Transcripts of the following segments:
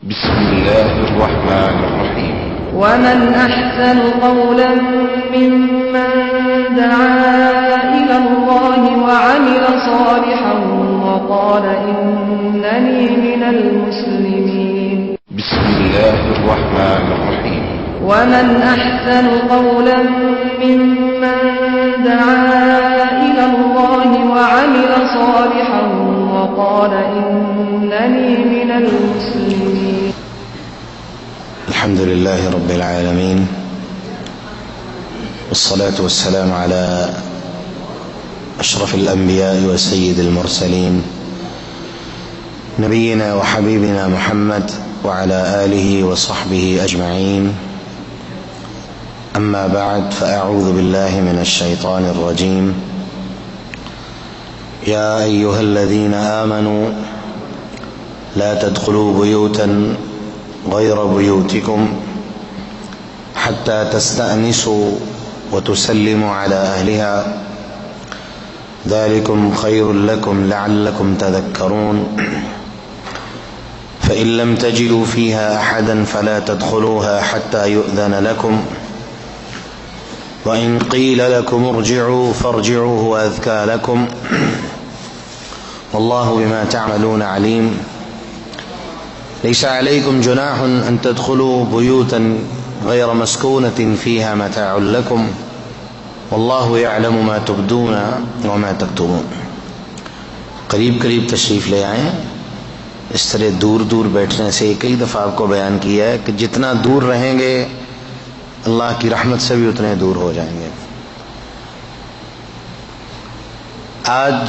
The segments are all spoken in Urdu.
بسم الله الرحمن الرحيم. ومن أحسن قولا ممن دعا إلى الله وعمل صالحا وقال إنني من المسلمين. بسم الله الرحمن الرحيم. ومن أحسن قولا ممن دعا إلى الله وعمل صالحا وقال إنني من المسلمين. الحمد لله رب العالمين، والصلاة والسلام على أشرف الأنبياء وسيد المرسلين نبينا وحبيبنا محمد وعلى آله وصحبه أجمعين. أما بعد، فأعوذ بالله من الشيطان الرجيم. يا أيها الذين آمنوا لا تدخلوا بيوتا غير بيوتكم حتى تستأنسوا وتسلموا على أهلها ذلكم خير لكم لعلكم تذكرون. فإن لم تجدوا فيها أحدا فلا تدخلوها حتى يؤذن لكم، وإن قيل لكم ارجعوا فارجعوا هو أزكى لكم، والله بما تعملون عليم. ليس عليكم جناح أن تدخلوا بيوتا غير مسكونة فيها متاع لكم، والله يعلم ما تبدون وما تكتمون. قریب قریب تشریف لے آئیں. اس طرح دور دور بیٹھنے سے کئی دفعہ آپ کو بیان کیا ہے کہ جتنا دور رہیں گے اللہ کی رحمت سے بھی اتنے دور ہو جائیں گے. آج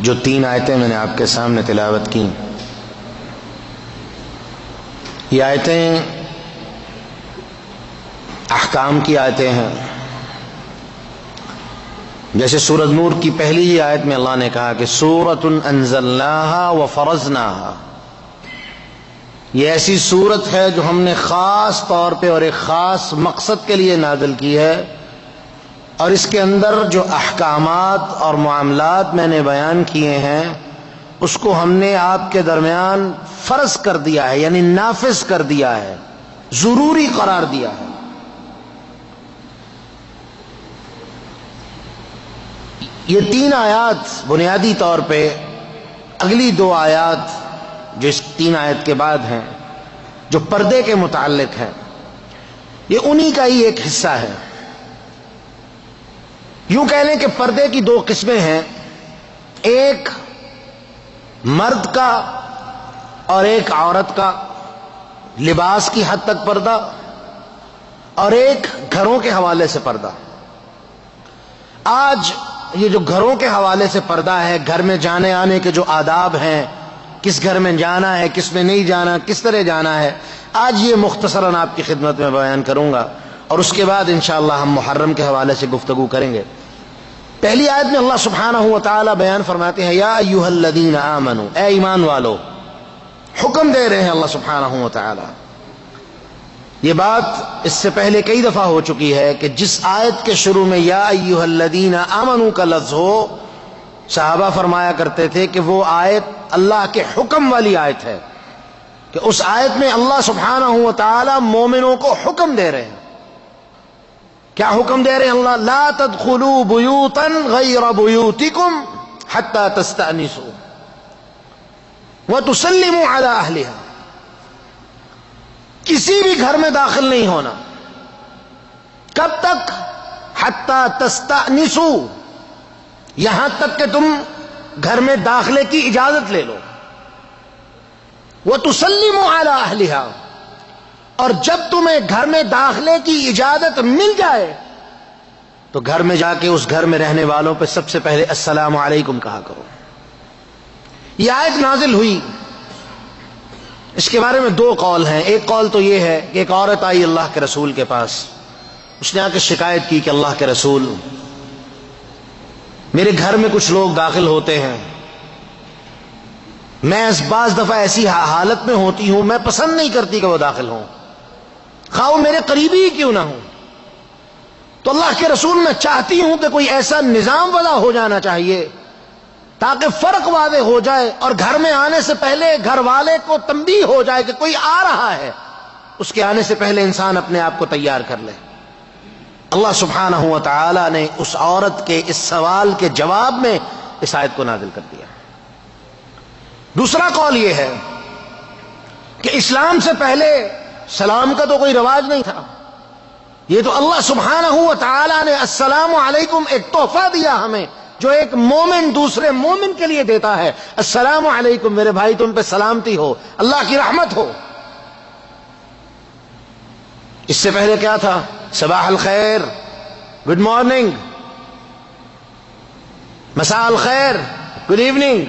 جو 3 آیتیں میں نے آپ کے سامنے تلاوت کی، یہ آیتیں احکام کی آیتیں ہیں. جیسے سورۃ نور کی پہلی ہی آیت میں اللہ نے کہا کہ سورۃ انزلناها وفرضناها، یہ ایسی سورت ہے جو ہم نے خاص طور پہ اور ایک خاص مقصد کے لیے نازل کی ہے، اور اس کے اندر جو احکامات اور معاملات میں نے بیان کیے ہیں اس کو ہم نے آپ کے درمیان فرض کر دیا ہے، یعنی نافذ کر دیا ہے، ضروری قرار دیا ہے. یہ 3 آیات بنیادی طور پہ اگلی 2 آیات جو اس 3 آیت کے بعد ہیں، جو پردے کے متعلق ہیں، یہ انہی کا ہی ایک حصہ ہے. یوں کہہ لیں کہ پردے کی 2 قسمیں ہیں، ایک مرد کا اور ایک عورت کا، لباس کی حد تک پردہ، اور ایک گھروں کے حوالے سے پردہ. آج یہ جو گھروں کے حوالے سے پردہ ہے، گھر میں جانے آنے کے جو آداب ہیں، کس گھر میں جانا ہے، کس میں نہیں جانا، کس طرح جانا ہے، آج یہ مختصراً آپ کی خدمت میں بیان کروں گا، اور اس کے بعد انشاءاللہ ہم محرم کے حوالے سے گفتگو کریں گے. پہلی آیت میں اللہ سبحانہ و تعالی بیان فرماتے ہیں یا ایھا الذین آمنوا، اے ایمان والو. حکم دے رہے ہیں اللہ سبحانہ و تعالی. یہ بات اس سے پہلے کئی دفعہ ہو چکی ہے کہ جس آیت کے شروع میں یا ایھا الذین آمنوا کا لفظ ہو، صحابہ فرمایا کرتے تھے کہ وہ آیت اللہ کے حکم والی آیت ہے، کہ اس آیت میں اللہ سبحانہ و تعالی مومنوں کو حکم دے رہے ہیں. کیا حکم دے رہے ہیں اللہ؟ لا تدخلوا بیوتا غیر بیوتکم حتی تستأنسوا وتسلموا علی اہلها. کسی بھی گھر میں داخل نہیں ہونا. کب تک؟ حتی تستأنسوا، یہاں تک کہ تم گھر میں داخلے کی اجازت لے لو. وتسلموا علی اہلها، اور جب تمہیں گھر میں داخلے کی اجازت مل جائے تو گھر میں جا کے اس گھر میں رہنے والوں پہ سب سے پہلے السلام علیکم کہا کرو. یہ آیت نازل ہوئی، اس کے بارے میں 2 قول ہیں. ایک قول تو یہ ہے کہ ایک عورت آئی اللہ کے رسول کے پاس، اس نے آ کے شکایت کی کہ اللہ کے رسول، میرے گھر میں کچھ لوگ داخل ہوتے ہیں، میں بعض دفعہ ایسی حالت میں ہوتی ہوں میں پسند نہیں کرتی کہ وہ داخل ہوں، خواہ وہ میرے قریبی ہی کیوں نہ ہوں. تو اللہ کے رسول میں چاہتی ہوں کہ کوئی ایسا نظام وضع ہو جانا چاہیے تاکہ فرق واضح ہو جائے اور گھر میں آنے سے پہلے گھر والے کو تنبیہ ہو جائے کہ کوئی آ رہا ہے، اس کے آنے سے پہلے انسان اپنے آپ کو تیار کر لے۔ اللہ سبحانہ و تعالی نے اس عورت کے اس سوال کے جواب میں اس آیت کو نازل کر دیا۔ دوسرا قول یہ ہے کہ اسلام سے پہلے سلام کا تو کوئی رواج نہیں تھا، یہ تو اللہ سبحانہ و تعالی نے السلام علیکم ایک تحفہ دیا ہمیں، جو ایک مومن دوسرے مومن کے لیے دیتا ہے۔ السلام علیکم، میرے بھائی تم پہ سلامتی ہو، اللہ کی رحمت ہو۔ اس سے پہلے کیا تھا؟ صباح الخیر، گڈ مارننگ، مساء الخیر، گڈ ایوننگ،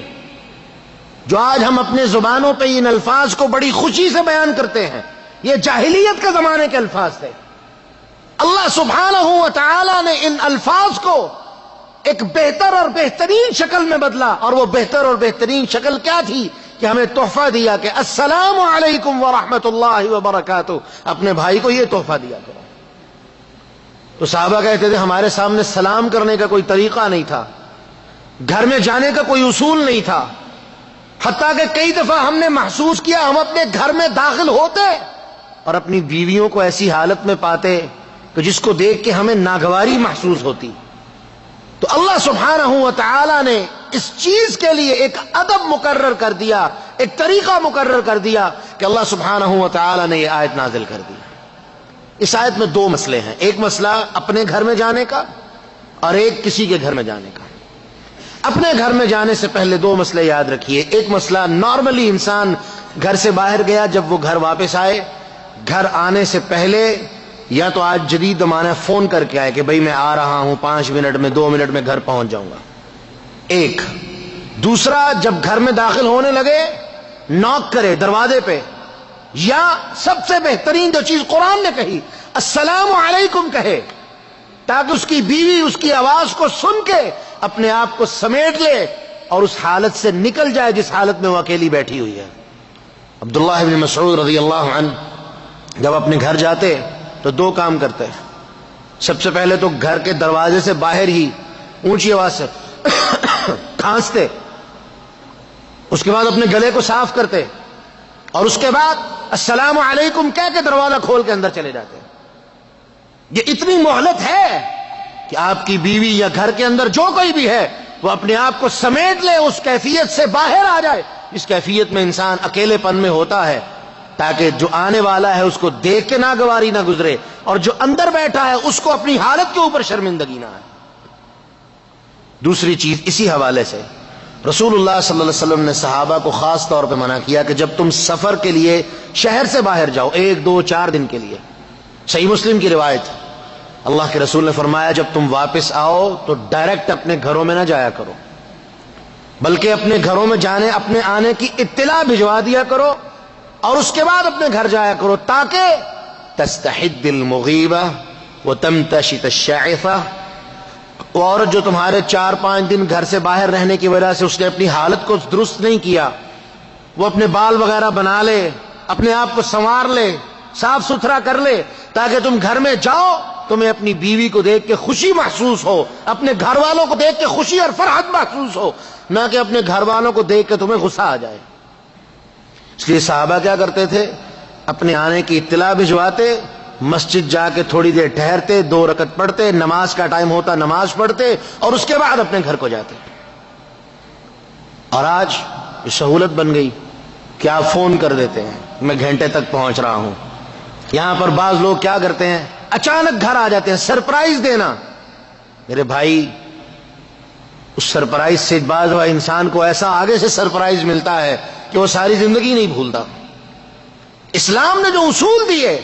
جو آج ہم اپنے زبانوں پہ ان الفاظ کو بڑی خوشی سے بیان کرتے ہیں، یہ جاہلیت کے زمانے کے الفاظ تھے۔ اللہ سبحانہ و تعالی نے ان الفاظ کو ایک بہتر اور بہترین شکل میں بدلا، اور وہ بہتر اور بہترین شکل کیا تھی کہ ہمیں تحفہ دیا کہ السلام علیکم ورحمۃ اللہ وبرکاتہ، اپنے بھائی کو یہ تحفہ دیا کرو۔ تو صحابہ کہتے تھے ہمارے سامنے سلام کرنے کا کوئی طریقہ نہیں تھا، گھر میں جانے کا کوئی اصول نہیں تھا، حتیٰ کہ کئی دفعہ ہم نے محسوس کیا ہم اپنے گھر میں داخل ہوتے اور اپنی بیویوں کو ایسی حالت میں پاتے کہ جس کو دیکھ کے ہمیں ناگواری محسوس ہوتی۔ تو اللہ سبحانہ و تعالی نے اس چیز کے لیے ایک ادب مقرر کر دیا، ایک طریقہ مقرر کر دیا کہ اللہ سبحانہ و تعالی نے یہ آیت نازل کر دی۔ اس آیت میں دو مسئلے ہیں، ایک مسئلہ اپنے گھر میں جانے کا اور ایک کسی کے گھر میں جانے کا۔ اپنے گھر میں جانے سے پہلے دو مسئلے یاد رکھیے۔ ایک مسئلہ، نارملی انسان گھر سے باہر گیا، جب وہ گھر واپس آئے، گھر آنے سے پہلے یا تو آج جدید زمانہ فون کر کے آئے کہ بھئی میں آ رہا ہوں 5 منٹ میں 2 منٹ میں گھر پہنچ جاؤں گا، ایک۔ دوسرا، جب گھر میں داخل ہونے لگے ناک کرے دروازے پہ، یا سب سے بہترین جو چیز قرآن نے کہی السلام علیکم کہے، تاکہ اس کی بیوی اس کی آواز کو سن کے اپنے آپ کو سمیٹ لے اور اس حالت سے نکل جائے جس حالت میں وہ اکیلی بیٹھی ہوئی ہے۔ عبداللہ بن مسعود رضی اللہ عنہ جب اپنے گھر جاتے تو دو کام کرتے۔ سب سے پہلے تو گھر کے دروازے سے باہر ہی اونچی آواز سے کھانستے، اس کے بعد اپنے گلے کو صاف کرتے، اور اس کے بعد السلام علیکم کہہ کے دروازہ کھول کے اندر چلے جاتے۔ یہ اتنی مہلت ہے کہ آپ کی بیوی یا گھر کے اندر جو کوئی بھی ہے وہ اپنے آپ کو سمیٹ لے، اس کیفیت سے باہر آ جائے اس کیفیت میں انسان اکیلے پن میں ہوتا ہے، تاکہ جو آنے والا ہے اس کو دیکھ کے ناگواری نہ گزرے، اور جو اندر بیٹھا ہے اس کو اپنی حالت کے اوپر شرمندگی نہ آئے۔ دوسری چیز اسی حوالے سے رسول اللہ صلی اللہ علیہ وسلم نے صحابہ کو خاص طور پہ منع کیا کہ جب تم سفر کے لیے شہر سے باہر جاؤ 1 2 4 دن کے لیے، صحیح مسلم کی روایت، اللہ کے رسول نے فرمایا جب تم واپس آؤ تو ڈائریکٹ اپنے گھروں میں نہ جایا کرو، بلکہ اپنے گھروں میں اپنے آنے کی اطلاع بھجوا دیا کرو، اور اس کے بعد اپنے گھر جایا کرو، تاکہ تستحد المغیبہ وتمتشط الشاعثہ، وہ عورت جو تمہارے 4-5 دن گھر سے باہر رہنے کی وجہ سے اس نے اپنی حالت کو درست نہیں کیا، وہ اپنے بال وغیرہ بنا لے، اپنے آپ کو سنوار لے، صاف ستھرا کر لے، تاکہ تم گھر میں جاؤ تمہیں اپنی بیوی کو دیکھ کے خوشی محسوس ہو، اپنے گھر والوں کو دیکھ کے خوشی اور فرحت محسوس ہو، نہ کہ اپنے گھر والوں کو دیکھ کے تمہیں غصہ آ جائے۔ اس لیے صحابہ کیا کرتے تھے، اپنے آنے کی اطلاع بھجواتے، مسجد جا کے تھوڑی دیر ٹھہرتے، 2 رکعت پڑھتے، نماز کا ٹائم ہوتا نماز پڑھتے، اور اس کے بعد اپنے گھر کو جاتے۔ اور آج یہ سہولت بن گئی کہ آپ فون کر دیتے ہیں میں گھنٹے تک پہنچ رہا ہوں۔ یہاں پر بعض لوگ کیا کرتے ہیں، اچانک گھر آ جاتے ہیں، سرپرائز دینا۔ میرے بھائی اس سرپرائز سے بعض انسان کو ایسا آگے سے سرپرائز ملتا ہے کہ وہ ساری زندگی نہیں بھولتا۔ اسلام نے جو اصول دیے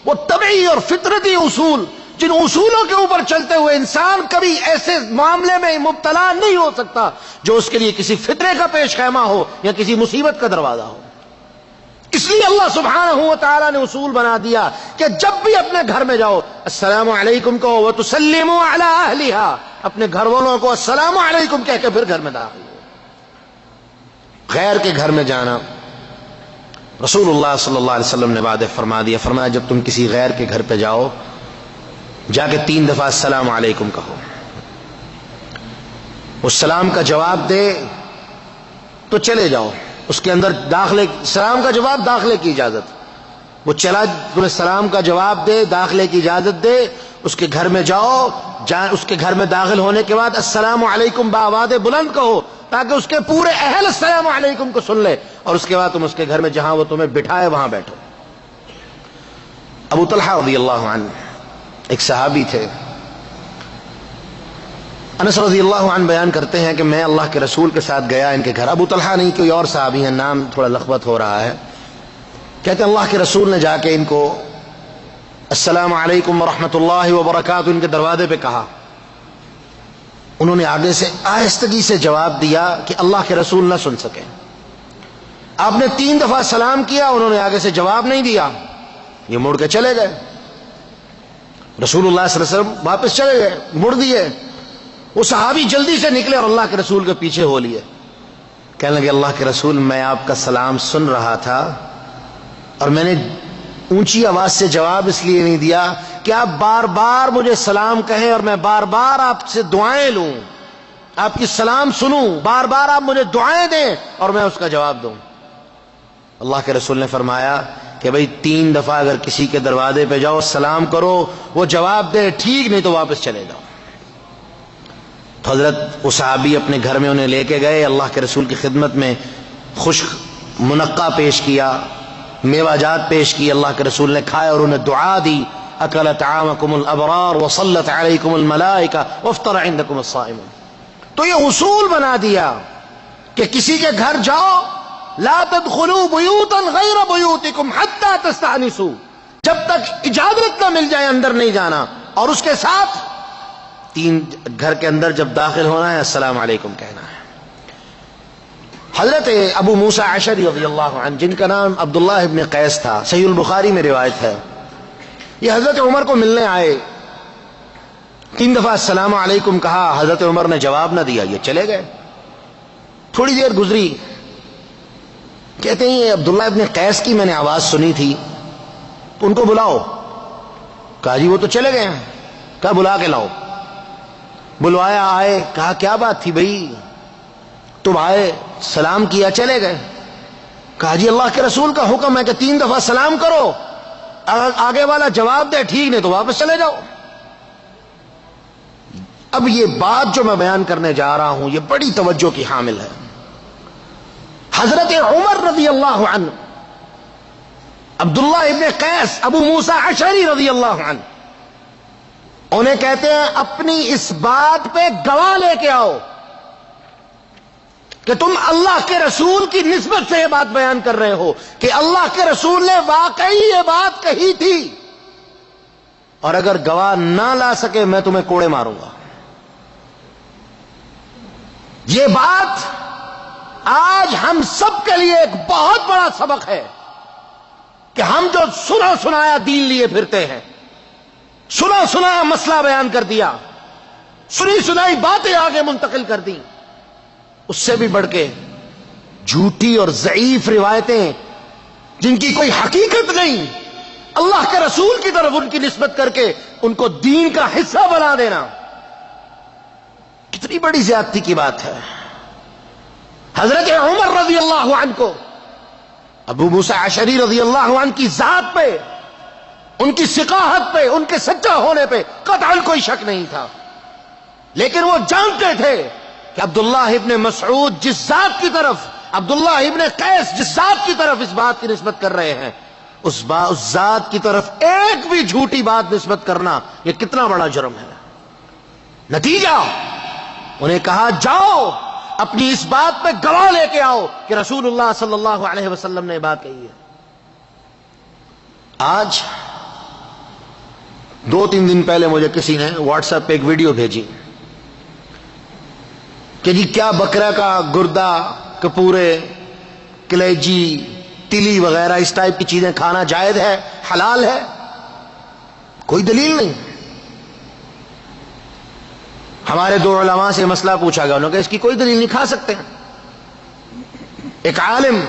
وہ طبعی اور فطرتی اصول، جن اصولوں کے اوپر چلتے ہوئے انسان کبھی ایسے معاملے میں مبتلا نہیں ہو سکتا جو اس کے لیے کسی فطرے کا پیش خیمہ ہو یا کسی مصیبت کا دروازہ ہو۔ اس لیے اللہ سبحانہ و تعالی نے اصول بنا دیا کہ جب بھی اپنے گھر میں جاؤ السلام علیکم کہو، وتسلموا علی اہلھا، اپنے گھر والوں کو السلام علیکم کہہ کے پھر گھر میں داخل ہو۔ غیر کے گھر میں جانا رسول اللہ صلی اللہ علیہ وسلم نے وعدہ فرما دیا، فرمایا جب تم کسی غیر کے گھر پہ جاؤ جا کے 3 دفعہ السلام علیکم کہو۔ وہ سلام کا جواب دے تو چلے جاؤ، اس کے اندر داخلے، سلام کا جواب داخلے کی اجازت، وہ چلا تمہیں سلام کا جواب دے، داخلے کی اجازت دے، اس کے گھر میں جاؤ، اس کے گھر میں داخل ہونے کے بعد السلام علیکم بآواز بلند کہو تاکہ اس کے پورے اہل السلام علیکم کو سن لے، اور اس کے بعد تم اس کے گھر میں جہاں وہ تمہیں بٹھائے وہاں بیٹھو۔ ابو طلحہ رضی اللہ عنہ ایک صحابی تھے، انس رضی اللہ عنہ بیان کرتے ہیں کہ میں اللہ کے رسول کے ساتھ گیا ان کے گھر، ابو طلحہ نہیں کوئی اور صحابی ہیں، نام تھوڑا لخبط ہو رہا ہے، کہتے ہیں اللہ کے رسول نے جا کے ان کو السلام علیکم ورحمۃ اللہ وبرکاتہ ان کے دروازے پہ کہا، انہوں نے آگے سے آہستگی سے جواب دیا کہ اللہ کے رسول نہ سن سکے، آپ نے 3 دفعہ سلام کیا، انہوں نے آگے سے جواب نہیں دیا، یہ مڑ کے چلے گئے، رسول اللہ صلی اللہ علیہ وسلم واپس چلے گئے، مڑ دیے، وہ صحابی جلدی سے نکلے اور اللہ کے رسول کے پیچھے ہو لیے، کہنے لگے اللہ کے رسول میں آپ کا سلام سن رہا تھا اور میں نے اونچی آواز سے جواب اس لیے نہیں دیا کہ آپ بار بار مجھے سلام کہیں اور میں بار بار آپ سے دعائیں لوں، آپ کی سلام سنوں، بار بار آپ مجھے دعائیں دیں اور میں اس کا جواب دوں۔ اللہ کے رسول نے فرمایا کہ بھئی 3 دفعہ اگر کسی کے دروازے پہ جاؤ سلام کرو، وہ جواب دے ٹھیک، نہیں تو واپس چلے جاؤ۔ تو حضرت وہ صحابی اپنے گھر میں انہیں لے کے گئے، اللہ کے رسول کی خدمت میں خشک منقع پیش کیا، میوہ جات پیش کی، اللہ کے رسول نے کھائے اور انہیں دعا دی، اکل طعامکم الابرار وصلت علیکم الملائکہ وافطر عندکم الصائمون۔ تو یہ اصول بنا دیا کہ کسی کے گھر جاؤ، لا تدخلوا بیوتا غیر بیوتکم حتی تستأنسوا، جب تک اجازت نہ مل جائے اندر نہیں جانا، اور اس کے ساتھ 3 گھر کے اندر جب داخل ہونا ہے السلام علیکم کہنا ہے۔ حضرت ابو موسیٰ اشعری رضی اللہ عنہ جن کا نام عبداللہ ابن قیس تھا، صحیح البخاری میں روایت ہے، یہ حضرت عمر کو ملنے آئے، 3 دفعہ السلام علیکم کہا، حضرت عمر نے جواب نہ دیا، یہ چلے گئے۔ تھوڑی دیر گزری، کہتے ہیں یہ عبداللہ ابن قیس کی میں نے آواز سنی تھی، تو ان کو بلاؤ، کہا جی وہ تو چلے گئے ہیں، کہا بلا کے لاؤ، بلوایا، آئے، کہا کیا بات تھی بھائی، تم آئے سلام کیا چلے گئے، کہا جی اللہ کے رسول کا حکم ہے کہ 3 دفعہ سلام کرو، آگے والا جواب دے ٹھیک، نہیں تو واپس چلے جاؤ۔ اب یہ بات جو میں بیان کرنے جا رہا ہوں یہ بڑی توجہ کی حامل ہے۔ حضرت عمر رضی اللہ عنہ، عبداللہ ابن قیس، ابو موسیٰ اشعری رضی اللہ عنہ، انہیں کہتے ہیں اپنی اس بات پہ گواہ لے کے آؤ کہ تم اللہ کے رسول کی نسبت سے یہ بات بیان کر رہے ہو کہ اللہ کے رسول نے واقعی یہ بات کہی تھی، اور اگر گواہ نہ لا سکے میں تمہیں کوڑے ماروں گا۔ یہ بات آج ہم سب کے لیے ایک بہت بڑا سبق ہے کہ ہم جو سنا سنایا دین لیے پھرتے ہیں، سنا سنایا مسئلہ بیان کر دیا، سنی سنائی باتیں آگے منتقل کر دی، اس سے بھی بڑھ کے جھوٹی اور ضعیف روایتیں جن کی کوئی حقیقت نہیں، اللہ کے رسول کی طرف ان کی نسبت کر کے ان کو دین کا حصہ بنا دینا، کتنی بڑی زیادتی کی بات ہے۔ حضرت عمر رضی اللہ عنہ کو ابو موسیٰ اشعری رضی اللہ عنہ کی ذات پہ، ان کی ثقاہت پہ، ان کے سچا ہونے پہ قطعاً کوئی شک نہیں تھا، لیکن وہ جانتے تھے کہ عبداللہ ابن مسعود جس ذات کی طرف، عبداللہ ابن قیس جس ذات کی طرف اس بات کی نسبت کر رہے ہیں، اس ذات کی طرف ایک بھی جھوٹی بات نسبت کرنا یہ کتنا بڑا جرم ہے۔ نتیجہ انہیں کہا جاؤ اپنی اس بات پہ گواہ لے کے آؤ کہ رسول اللہ صلی اللہ علیہ وسلم نے بات کہی ہے۔ آج 2-3 دن پہلے مجھے کسی نے واٹس ایپ پہ ایک ویڈیو بھیجی کہ جی کیا بکرا کا گردہ، کپورے، کلیجی، تلی وغیرہ اس ٹائپ کی چیزیں کھانا جائز ہے، حلال ہے؟ کوئی دلیل نہیں۔ ہمارے 2 علماء سے مسئلہ پوچھا گیا، انہوں نے کہا اس کی کوئی دلیل نہیں، کھا سکتے ہیں۔ ایک عالم،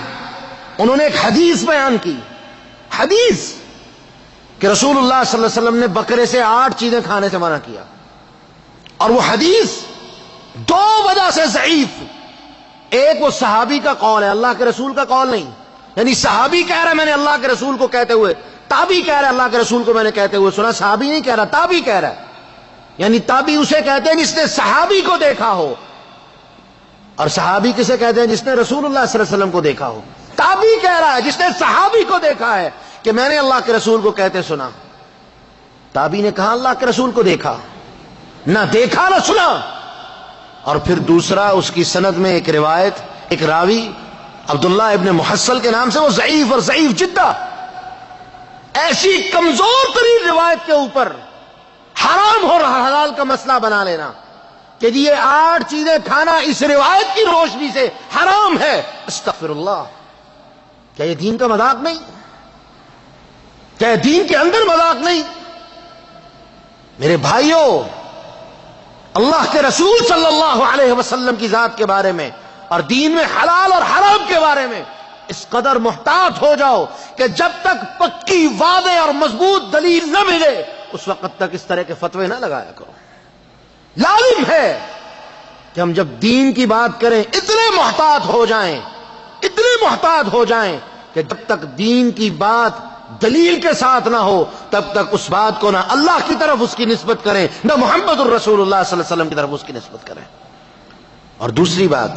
انہوں نے ایک حدیث بیان کی، حدیث کہ رسول اللہ صلی اللہ علیہ وسلم نے بکرے سے 8 چیزیں کھانے سے منع کیا، اور وہ حدیث دو وجہ سے ضعیف. ایک وہ صحابی کا قول ہے, اللہ کے رسول کا قول نہیں. یعنی صحابی کہہ رہا ہے میں نے اللہ کے رسول کو کہتے ہوئے, تابعی کہہ رہا ہے اللہ کے رسول کو میں نے کہتے ہوئے سنا. صحابی نہیں کہہ رہا, تابعی کہہ رہا ہے. یعنی تابعی اسے کہتے ہیں جس نے صحابی کو دیکھا ہو, اور صحابی کسے کہتے ہیں جس نے رسول اللہ صلی اللہ علیہ وسلم کو دیکھا ہو. تابعی کہہ رہا ہے جس نے صحابی کو دیکھا ہے کہ میں نے اللہ کے رسول کو کہتے سنا. تابعی نے کہا اللہ کے رسول کو دیکھا, نہ دیکھا نہ سنا. اور پھر دوسرا اس کی سند میں ایک روایت, ایک راوی عبداللہ ابن محصل کے نام سے, وہ ضعیف اور ضعیف جدہ. ایسی کمزور ترین روایت کے اوپر حرام اور حلال کا مسئلہ بنا لینا کہ یہ 8 چیزیں کھانا اس روایت کی روشنی سے حرام ہے. استغفر اللہ. کیا یہ دین کا مذاق نہیں؟ کیا یہ دین کے اندر مذاق نہیں؟ میرے بھائیوں, اللہ کے رسول صلی اللہ علیہ وسلم کی ذات کے بارے میں اور دین میں حلال اور حرام کے بارے میں اس قدر محتاط ہو جاؤ کہ جب تک پکی واضح اور مضبوط دلیل نہ ملے اس وقت تک اس طرح کے فتوے نہ لگایا کرو. لازم ہے کہ ہم جب دین کی بات کریں اتنے محتاط ہو جائیں, اتنے محتاط ہو جائیں کہ جب تک دین کی بات دلیل کے ساتھ نہ ہو تب تک اس بات کو نہ اللہ کی طرف اس کی نسبت کریں, نہ محمد الرسول اللہ صلی اللہ علیہ وسلم کی طرف اس کی نسبت کریں. اور دوسری بات,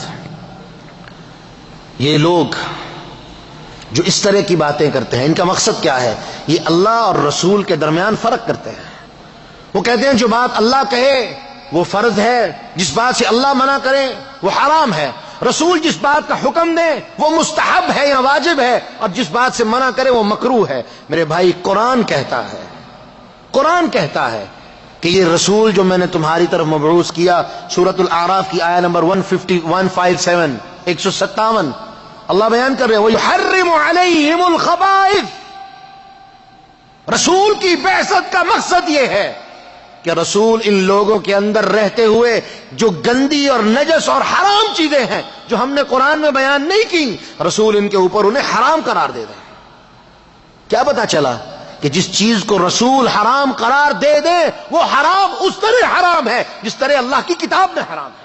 یہ لوگ جو اس طرح کی باتیں کرتے ہیں ان کا مقصد کیا ہے؟ یہ اللہ اور رسول کے درمیان فرق کرتے ہیں. وہ کہتے ہیں جو بات اللہ کہے وہ فرض ہے, جس بات سے اللہ منع کرے وہ حرام ہے. رسول جس بات کا حکم دے وہ مستحب ہے یا واجب ہے, اور جس بات سے منع کرے وہ مکروہ ہے. میرے بھائی, قرآن کہتا ہے کہ یہ رسول جو میں نے تمہاری طرف مبعوث کیا, سورۃ الاعراف کی آیہ نمبر 157 157 اللہ بیان کر رہے ہیں وَيُحَرِّمُ عَلَيْهِمُ الْخَبَائِثَ. رسول کی بعثت کا مقصد یہ ہے کہ رسول ان لوگوں کے اندر رہتے ہوئے جو گندی اور نجس اور حرام چیزیں ہیں جو ہم نے قرآن میں بیان نہیں کی, رسول ان کے اوپر انہیں حرام قرار دے دیں. کیا پتا چلا کہ جس چیز کو رسول حرام قرار دے دے وہ حرام اس طرح حرام ہے جس طرح اللہ کی کتاب میں حرام ہے.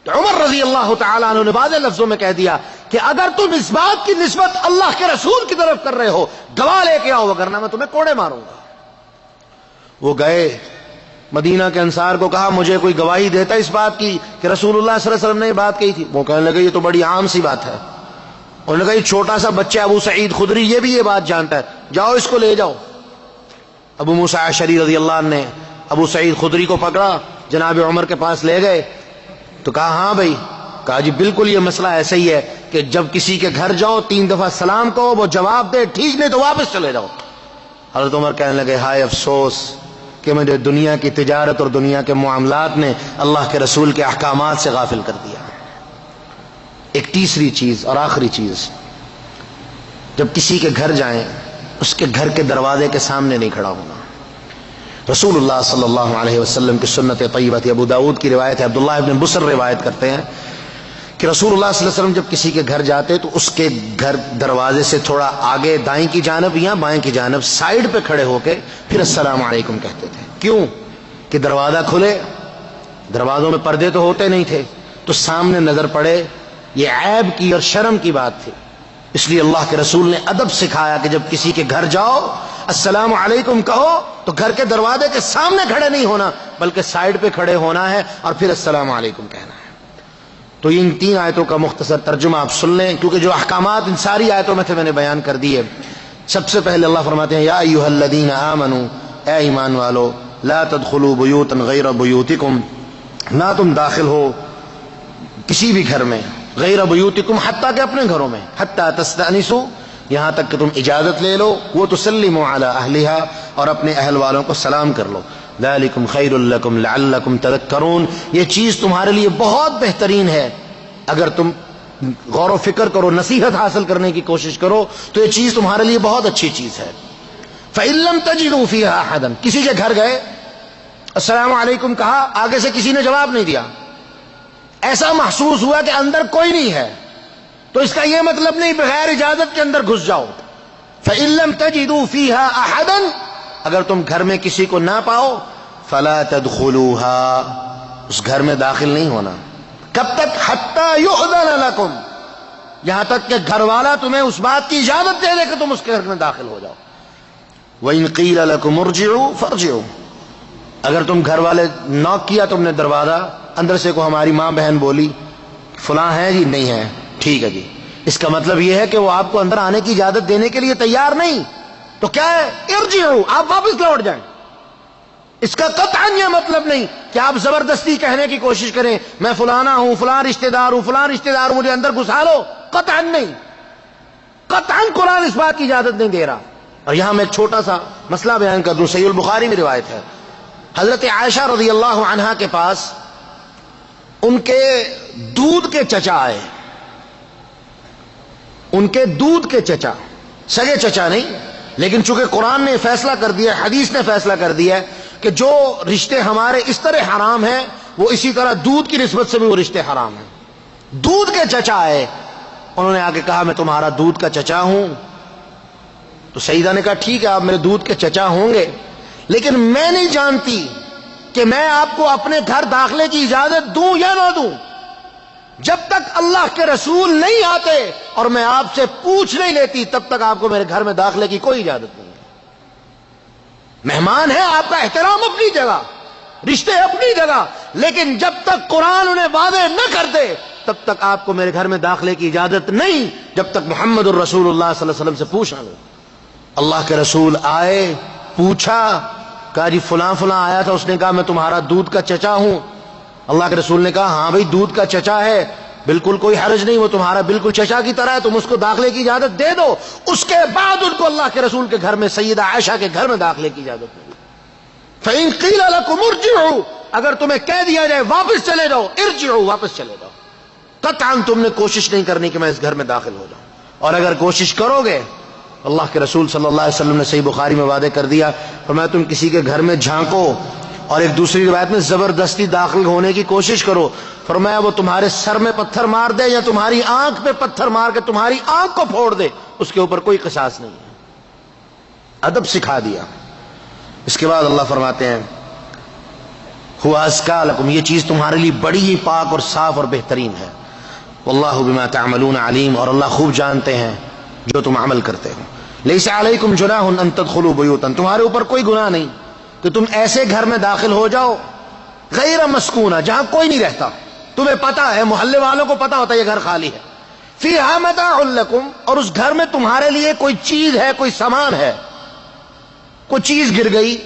عمر رضی اللہ تعالیٰ عنہ نے واضح لفظوں میں کہہ دیا کہ اگر تم اس بات کی نسبت اللہ کے رسول کی طرف کر رہے ہو گواہ لے کے آؤ, ورنہ میں تمہیں کوڑے ماروں گا. وہ گئے مدینہ کے انصار کو کہا مجھے کوئی گواہی دیتا اس بات کی کہ رسول اللہ صلی اللہ علیہ وسلم نے یہ بات کہی تھی. وہ کہنے لگے یہ تو بڑی عام سی بات ہے. انہوں نے کہا یہ چھوٹا سا بچہ ابو سعید خدری یہ بھی یہ بات جانتا ہے, جاؤ اس کو لے جاؤ. ابو موسیٰ اشعری رضی اللہ عنہ نے ابو سعید خدری کو پکڑا, جناب عمر کے پاس لے گئے تو کہا ہاں بھائی. کہا جی بالکل یہ مسئلہ ایسا ہی ہے کہ جب کسی کے گھر جاؤ 3 دفعہ سلام کہو, وہ جواب دے ٹھیک نہیں تو واپس چلے جاؤ. حضرت عمر کہنے لگے ہائے افسوس کہ مجھے دنیا کی تجارت اور دنیا کے معاملات نے اللہ کے رسول کے احکامات سے غافل کر دیا. ایک تیسری چیز اور آخری چیز, جب کسی کے گھر جائیں اس کے گھر کے دروازے کے سامنے نہیں کھڑا ہونا. رسول اللہ صلی اللہ علیہ وسلم کی سنت طیبہ تھی. ابو داؤد کی روایت ہے, عبداللہ ابن بصر روایت کرتے ہیں کہ رسول اللہ صلی اللہ علیہ وسلم جب کسی کے گھر جاتے تو اس کے گھر دروازے سے تھوڑا آگے دائیں کی جانب یا بائیں کی جانب سائیڈ پہ کھڑے ہو کے پھر السلام علیکم کہتے تھے. کیوں؟ کہ دروازہ کھلے, دروازوں میں پردے تو ہوتے نہیں تھے, تو سامنے نظر پڑے. یہ عیب کی اور شرم کی بات تھی, اس لیے اللہ کے رسول نے ادب سکھایا کہ جب کسی کے گھر جاؤ السلام علیکم کہو تو گھر کے دروازے کے سامنے کھڑے نہیں ہونا بلکہ سائیڈ پہ کھڑے ہونا ہے اور پھر السلام علیکم کہنا ہے. تو ان 3 آیتوں کا مختصر ترجمہ آپ سن لیں, کیونکہ جو احکامات ان ساری آیتوں میں تھے میں نے بیان کر دیے. سب سے پہلے اللہ فرماتے ہیں یا ایھا الذین آمنوا, اے ایمان والو, لا تدخلوا بیوتا غیر بیوتکم, نہ تم داخل ہو کسی بھی گھر میں غیر بیوتکم حتیٰ کہ اپنے گھروں میں, حتیٰ تستأنسوا, یہاں تک کہ تم اجازت لے لو, وہ تسلموا علی اہلہا, اور اپنے اہل والوں کو سلام کر لو. ذالکم خیر لکم لعلکم تذکرون, یہ چیز تمہارے لیے بہت بہترین ہے اگر تم غور و فکر کرو, نصیحت حاصل کرنے کی کوشش کرو تو یہ چیز تمہارے لیے بہت اچھی چیز ہے. فإن لم تجدوا فیہا احدا, کسی کے گھر گئے السلام علیکم کہا, آگے سے کسی نے جواب نہیں دیا, ایسا محسوس ہوا کہ اندر کوئی نہیں ہے, تو اس کا یہ مطلب نہیں بغیر اجازت کے اندر گھس جاؤ. فإن لم تجدوا فیہا احدا, اگر تم گھر میں کسی کو نہ پاؤ فلا تدخلوها, اس گھر میں داخل نہیں ہونا. کب تک؟ حتی یؤذن لکم، یہاں تک کہ گھر والا تمہیں اس بات کی اجازت دے دے کہ تم اس کے گھر میں داخل ہو جاؤ. وَإِن قِيلَ لَكُمُ ارْجِعُوا فَارْجِعُوا، اگر تم گھر والے نوک کیا تم نے دروازہ، اندر سے کو ہماری ماں بہن بولی فلاں ہے جی، نہیں ہے، ٹھیک ہے جی، اس کا مطلب یہ ہے کہ وہ آپ کو اندر آنے کی اجازت دینے کے لیے تیار نہیں، تو کیا ہے؟ ارجعوا، آپ واپس لوٹ جائیں. اس کا قطعاً یہ مطلب نہیں کہ آپ زبردستی کہنے کی کوشش کریں میں فلانا ہوں، فلاں رشتہ دار ہوں، فلاں رشتہ دار مجھے اندر گھسا لو. قطعاً نہیں، قطعاً قرآن اس بات کی اجازت نہیں دے رہا. اور یہاں میں ایک چھوٹا سا مسئلہ بیان کر دوں. صحیح البخاری میں روایت ہے، حضرت عائشہ رضی اللہ عنہا کے پاس ان کے دودھ کے چچا آئے. ان کے دودھ کے چچا، سگے چچا نہیں، لیکن چونکہ قرآن نے فیصلہ کر دیا، حدیث نے فیصلہ کر دیا کہ جو رشتے ہمارے اس طرح حرام ہیں وہ اسی طرح دودھ کی نسبت سے بھی وہ رشتے حرام ہیں. دودھ کے چچا آئے، انہوں نے آگے کہا میں تمہارا دودھ کا چچا ہوں. تو سیدہ نے کہا ٹھیک ہے آپ میرے دودھ کے چچا ہوں گے، لیکن میں نہیں جانتی کہ میں آپ کو اپنے گھر داخلے کی اجازت دوں یا نہ دوں. جب تک اللہ کے رسول نہیں آتے اور میں آپ سے پوچھ نہیں لیتی تب تک آپ کو میرے گھر میں داخلے کی کوئی اجازت نہیں ہے. مہمان ہے، آپ کا احترام اپنی جگہ، رشتے اپنی جگہ، لیکن جب تک قرآن انہیں واضح نہ کر دے تب تک آپ کو میرے گھر میں داخلے کی اجازت نہیں، جب تک محمد الرسول اللہ صلی اللہ علیہ وسلم سے پوچھنا لو. اللہ کے رسول آئے، پوچھا، کہا جی فلاں فلاں آیا تھا، اس نے کہا میں تمہارا دودھ کا چچا ہوں. اللہ کے رسول نے کہا ہاں بھائی دودھ کا چچا ہے، بالکل کوئی حرج نہیں، وہ تمہارا بالکل چچا کی طرح ہے، تم اس کو داخلے کی اجازت دے دو. اس کے بعد ان کو اللہ کے رسول کے گھر میں سیدہ عائشہ کے گھر میں داخلے کی اجازت ملی. فَإِن قِيلَ لَكُمُ ارْجِعُوا، اگر تمہیں کہہ دیا جائے واپس چلے جاؤ، ارجعوا، واپس چلے جاؤ. قطعاً تم نے کوشش نہیں کرنی کہ میں اس گھر میں داخل ہو جاؤں، اور اگر کوشش کرو گے، اللہ کے رسول صلی اللہ علیہ وسلم نے صحیح بخاری میں وعدے کر دیا، فرمایا تم کسی کے گھر میں جھانکو اور ایک دوسری روایت میں زبردستی داخل ہونے کی کوشش کرو، فرمایا وہ تمہارے سر میں پتھر مار دے یا تمہاری آنکھ پہ پتھر مار کے تمہاری آنکھ کو پھوڑ دے، اس کے اوپر کوئی قصاص نہیں ہے. ادب سکھا دیا. اس کے بعد اللہ فرماتے ہیں ہوا ازکا لکم، یہ چیز تمہارے لیے بڑی ہی پاک اور صاف اور بہترین ہے. واللہ بما تعملون علیم، اور اللہ خوب جانتے ہیں جو تم عمل کرتے ہو. لیس علیکم جناح ان تدخلوا بیوتا، تمہارے اوپر کوئی گناہ نہیں کہ تم ایسے گھر میں داخل ہو جاؤ غیر مسکونہ، جہاں کوئی نہیں رہتا، تمہیں پتا ہے، محلے والوں کو پتا ہوتا ہے یہ گھر خالی ہے. فیہا متاع لکم، اور اس گھر میں تمہارے لیے کوئی چیز ہے، کوئی سامان ہے، کوئی چیز گر گئی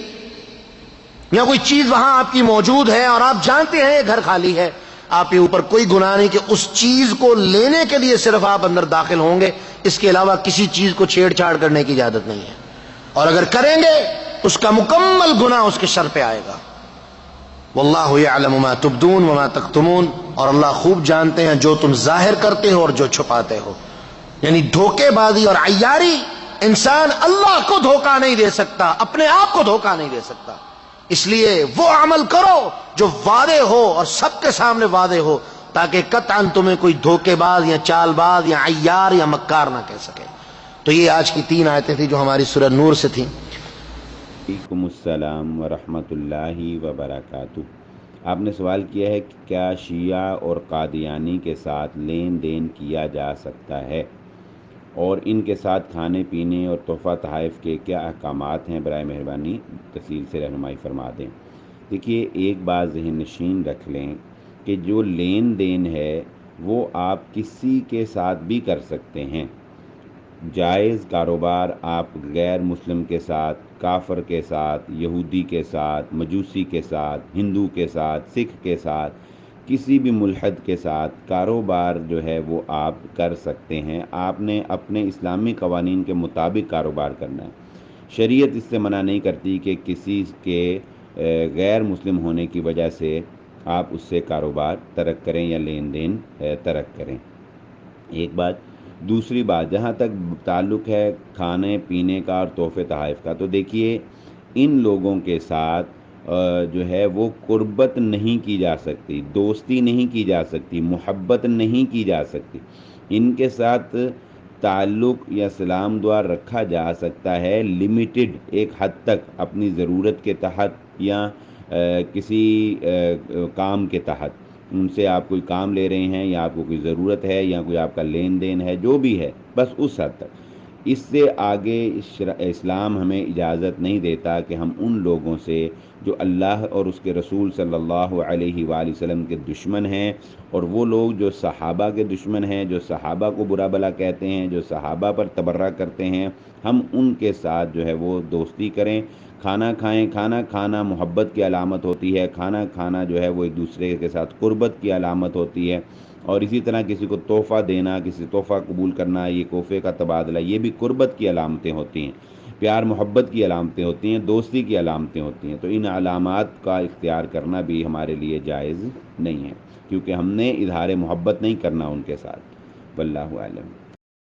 یا کوئی چیز وہاں آپ کی موجود ہے اور آپ جانتے ہیں یہ گھر خالی ہے، آپ کے اوپر کوئی گناہ نہیں کہ اس چیز کو لینے کے لیے صرف آپ اندر داخل ہوں گے، اس کے علاوہ کسی چیز کو چھیڑ چھاڑ کرنے کی اجازت نہیں ہے. اور اگر کریں گے اس کا مکمل گناہ اس کے سر پہ آئے گا. واللہ یعلم ما تبدون وما تکتمون، اور اللہ خوب جانتے ہیں جو تم ظاہر کرتے ہو اور جو چھپاتے ہو. یعنی دھوکے بازی اور عیاری، انسان اللہ کو دھوکہ نہیں دے سکتا، اپنے آپ کو دھوکہ نہیں دے سکتا. اس لیے وہ عمل کرو جو واضح ہو اور سب کے سامنے واضح ہو، تاکہ قطعاً تمہیں کوئی دھوکے باز یا چال باز یا عیار یا مکار نہ کہہ سکے. تو یہ آج کی 3 آیتیں تھیں جو ہماری سورہ نور سے تھیں. وعلیکم السلام ورحمۃ اللہ وبرکاتہ. آپ نے سوال کیا ہے کہ کیا شیعہ اور قادیانی کے ساتھ لین دین کیا جا سکتا ہے اور ان کے ساتھ کھانے پینے اور تحفہ تحائف کے کیا احکامات ہیں، برائے مہربانی تفصیل سے رہنمائی فرما دیں. دیکھیے ایک بات ذہن نشین رکھ لیں کہ جو لین دین ہے وہ آپ کسی کے ساتھ بھی کر سکتے ہیں. جائز کاروبار آپ غیر مسلم کے ساتھ، کافر کے ساتھ، یہودی کے ساتھ، مجوسی کے ساتھ، ہندو کے ساتھ، سکھ کے ساتھ، کسی بھی ملحد کے ساتھ کاروبار جو ہے وہ آپ کر سکتے ہیں. آپ نے اپنے اسلامی قوانین کے مطابق کاروبار کرنا ہے. شریعت اس سے منع نہیں کرتی کہ کسی کے غیر مسلم ہونے کی وجہ سے آپ اس سے کاروبار ترک کریں یا لین دین ترک کریں. ایک بات. دوسری بات، جہاں تک تعلق ہے کھانے پینے کا اور تحفے تحائف کا، تو دیکھیے ان لوگوں کے ساتھ جو ہے وہ قربت نہیں کی جا سکتی، دوستی نہیں کی جا سکتی، محبت نہیں کی جا سکتی. ان کے ساتھ تعلق یا سلام دعا رکھا جا سکتا ہے لمیٹڈ، ایک حد تک اپنی ضرورت کے تحت یا کسی کام کے تحت ان سے آپ کوئی کام لے رہے ہیں یا آپ کو کوئی ضرورت ہے یا کوئی آپ کا لین دین ہے، جو بھی ہے، بس اس حد تک۔ اس سے آگے اسلام ہمیں اجازت نہیں دیتا کہ ہم ان لوگوں سے جو اللہ اور اس کے رسول صلی اللہ علیہ وآلہ وسلم کے دشمن ہیں، اور وہ لوگ جو صحابہ کے دشمن ہیں، جو صحابہ کو برا بھلا کہتے ہیں، جو صحابہ پر تبرہ کرتے ہیں، ہم ان کے ساتھ جو ہے وہ دوستی کریں، کھانا کھائیں۔ کھانا کھانا محبت کی علامت ہوتی ہے، کھانا کھانا جو ہے وہ ایک دوسرے کے ساتھ قربت کی علامت ہوتی ہے، اور اسی طرح کسی کو تحفہ دینا، کسی تحفہ قبول کرنا، یہ تحفے کا تبادلہ، یہ بھی قربت کی علامتیں ہوتی ہیں، پیار محبت کی علامتیں ہوتی ہیں، دوستی کی علامتیں ہوتی ہیں۔ تو ان علامات کا اختیار کرنا بھی ہمارے لیے جائز نہیں ہے، کیونکہ ہم نے اظہار محبت نہیں کرنا ان کے ساتھ۔ واللہ اعلم۔